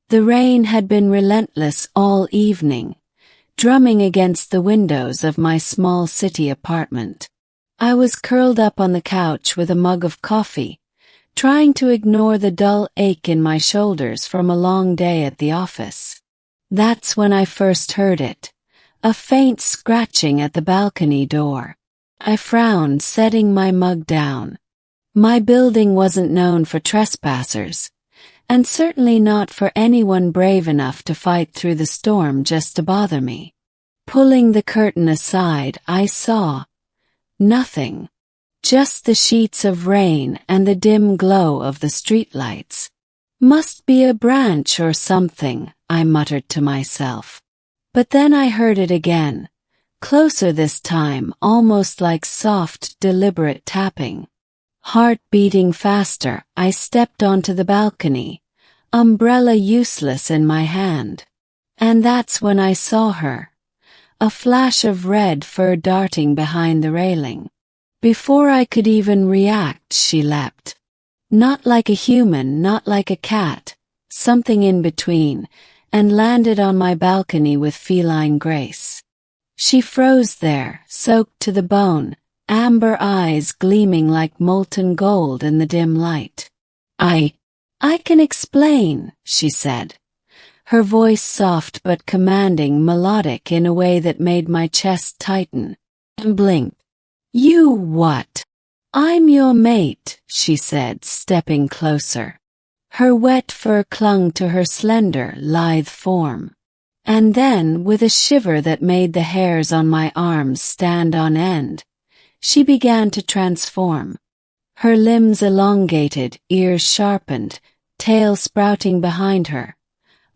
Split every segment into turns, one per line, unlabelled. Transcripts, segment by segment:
The rain had been relentless all evening, drumming against the windows of my small city apartment. I was curled up on the couch with a mug of coffee, trying to ignore the dull ache in my shoulders from a long day at the office. That's when I first heard it, a faint scratching at the balcony door. I frowned, setting my mug down. My building wasn't known for trespassers, and certainly not for anyone brave enough to fight through the storm just to bother me. Pulling the curtain aside, I saw nothing. Just the sheets of rain and the dim glow of the streetlights. Must be a branch or something, I muttered to myself. But then I heard it again, closer this time, almost like soft, deliberate tapping. Heart beating faster, I stepped onto the balcony, umbrella useless in my hand. And that's when I saw her, a flash of red fur darting behind the railing. Before I could even react, she leapt. Not like a human, not like a cat, something in between, and landed on my balcony with feline grace. She froze there, soaked to the bone, amber eyes gleaming like molten gold in the dim light. I can explain, she said, her voice soft but commanding, melodic in a way that made my chest tighten, and blinked. You what? I'm your mate, she said, stepping closer. Her wet fur clung to her slender, lithe form. And then, with a shiver that made the hairs on my arms stand on end, she began to transform. Her limbs elongated, ears sharpened, tail sprouting behind her.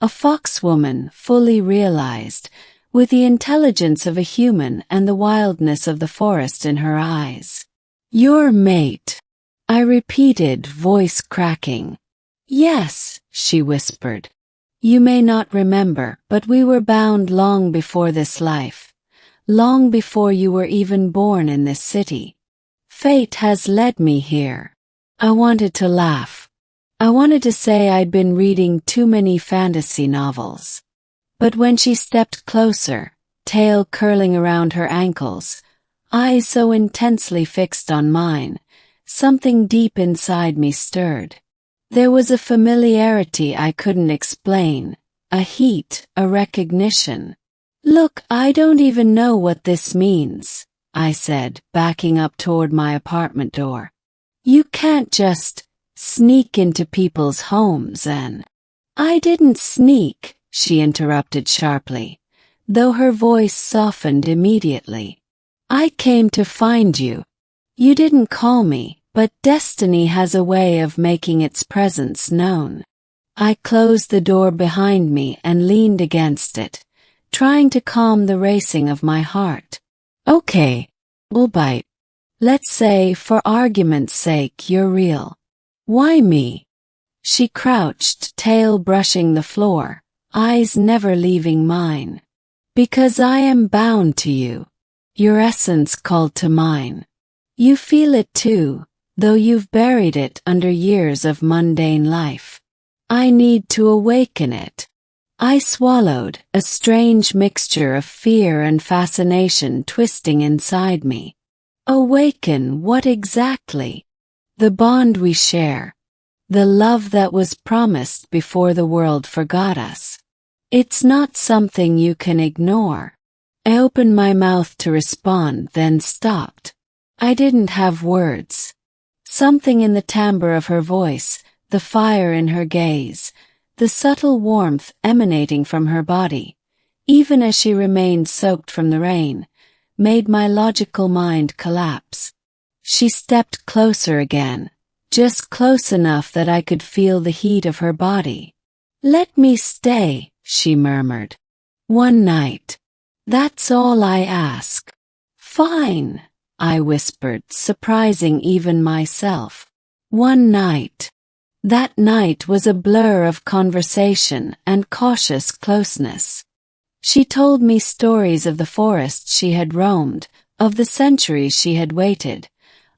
A foxwoman, fully realized, with the intelligence of a human and the wildness of the forest in her eyes. Your mate, I repeated, voice cracking. Yes, she whispered. You may not remember, but we were bound long before this life, long before you were even born in this city. Fate has led me here. I wanted to laugh. I wanted to say I'd been reading too many fantasy novels. But when she stepped closer, tail curling around her ankles, eyes so intensely fixed on mine, something deep inside me stirred. There was a familiarity I couldn't explain, a heat, a recognition. Look, I don't even know what this means, I said, backing up toward my apartment door. You can't just sneak into people's homes and... I didn't sneak, she interrupted sharply, though her voice softened immediately. I came to find you. You didn't call me, but destiny has a way of making its presence known. I closed the door behind me and leaned against it, trying to calm the racing of my heart. Okay, we'll bite. Let's say, for argument's sake, you're real. Why me? She crouched, tail brushing the floor, eyes never leaving mine. Because I am bound to you. Your essence called to mine. You feel it too, though you've buried it under years of mundane life. I need to awaken it. I swallowed, a strange mixture of fear and fascination twisting inside me. Awaken what exactly? The bond we share. The love that was promised before the world forgot us. It's not something you can ignore. I opened my mouth to respond, then stopped. I didn't have words. Something in the timbre of her voice, the fire in her gaze, the subtle warmth emanating from her body, even as she remained soaked from the rain, made my logical mind collapse. She stepped closer again, just close enough that I could feel the heat of her body. Let me stay, she murmured. One night. That's all I ask. Fine, I whispered, surprising even myself. One night. That night was a blur of conversation and cautious closeness. She told me stories of the forests she had roamed, of the centuries she had waited,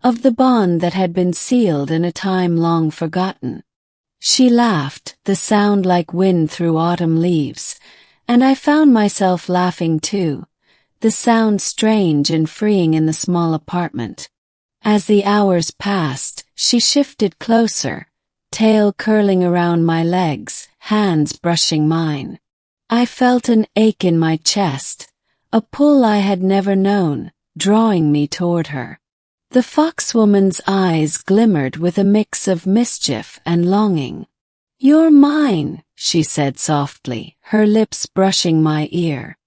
of the bond that had been sealed in a time long forgotten. She laughed, the sound like wind through autumn leaves, and I found myself laughing too, the sound strange and freeing in the small apartment. As the hours passed, she shifted closer, tail curling around my legs, hands brushing mine. I felt an ache in my chest, a pull I had never known, drawing me toward her. The foxwoman's eyes glimmered with a mix of mischief and longing. "You're mine," she said softly, her lips brushing my ear.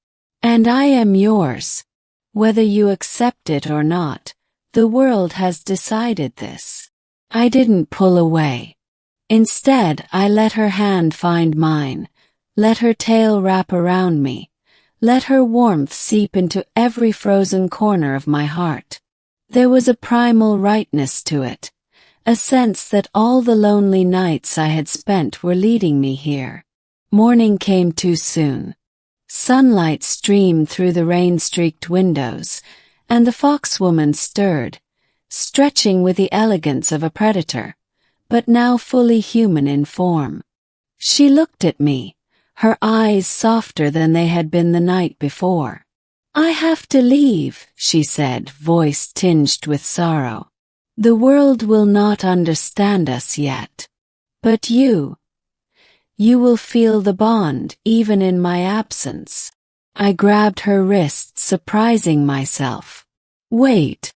"And I am yours. Whether you accept it or not, the world has decided this." I didn't pull away. Instead, I let her hand find mine, let her tail wrap around me, let her warmth seep into every frozen corner of my heart. There was a primal rightness to it, a sense that all the lonely nights I had spent were leading me here. Morning came too soon. Sunlight streamed through the rain-streaked windows, and the foxwoman stirred, stretching with the elegance of a predator, but now fully human in form. She looked at me, her eyes softer than they had been the night before. "I have to leave," she said, voice tinged with sorrow. "The world will not understand us yet. But you will feel the bond even in my absence." I grabbed her wrist, surprising myself. "Wait,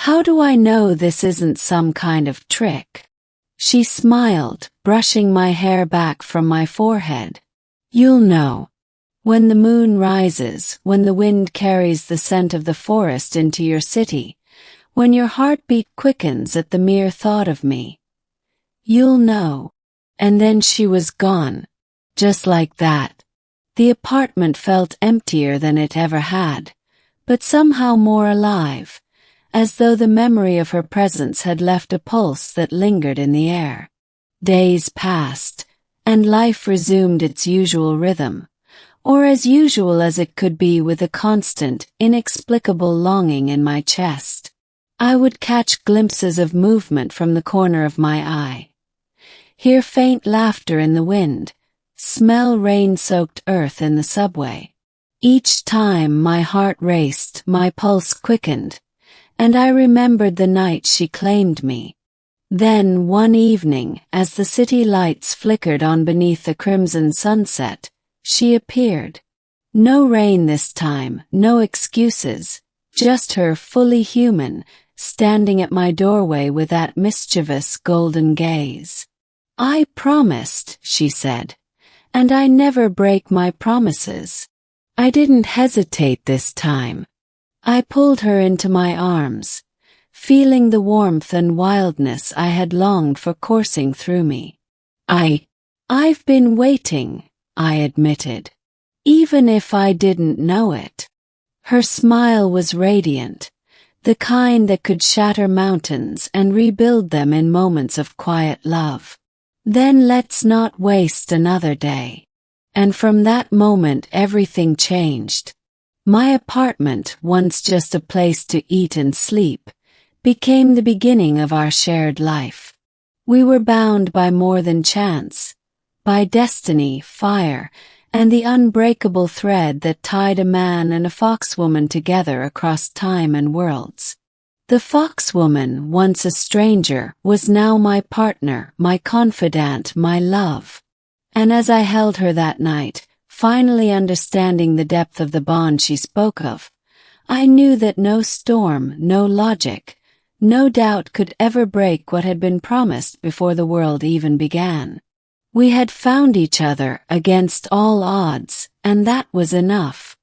how do I know this isn't some kind of trick?" She smiled, brushing my hair back from my forehead. "You'll know. When the moon rises, when the wind carries the scent of the forest into your city, when your heartbeat quickens at the mere thought of me. You'll know." And then she was gone. Just like that. The apartment felt emptier than it ever had, but somehow more alive, as though the memory of her presence had left a pulse that lingered in the air. Days passed, and life resumed its usual rhythm, or as usual as it could be with a constant, inexplicable longing in my chest. I would catch glimpses of movement from the corner of my eye, hear faint laughter in the wind, smell rain-soaked earth in the subway. Each time my heart raced, my pulse quickened, and I remembered the night she claimed me. Then, one evening, as the city lights flickered on beneath the crimson sunset, she appeared. No rain this time, no excuses, just her, fully human, standing at my doorway with that mischievous golden gaze. "I promised," she said, "and I never break my promises." I didn't hesitate this time. I pulled her into my arms, feeling the warmth and wildness I had longed for coursing through me. I've been waiting," I admitted, even if I didn't know it. Her smile was radiant, the kind that could shatter mountains and rebuild them in moments of quiet love. "Then let's not waste another day." And from that moment everything changed. My apartment, once just a place to eat and sleep, became the beginning of our shared life. We were bound by more than chance, by destiny, fire, and the unbreakable thread that tied a man and a foxwoman together across time and worlds. The foxwoman, once a stranger, was now my partner, my confidant, my love. And as I held her that night, finally understanding the depth of the bond she spoke of, I knew that no storm, no logic, no doubt could ever break what had been promised before the world even began. We had found each other against all odds, and that was enough.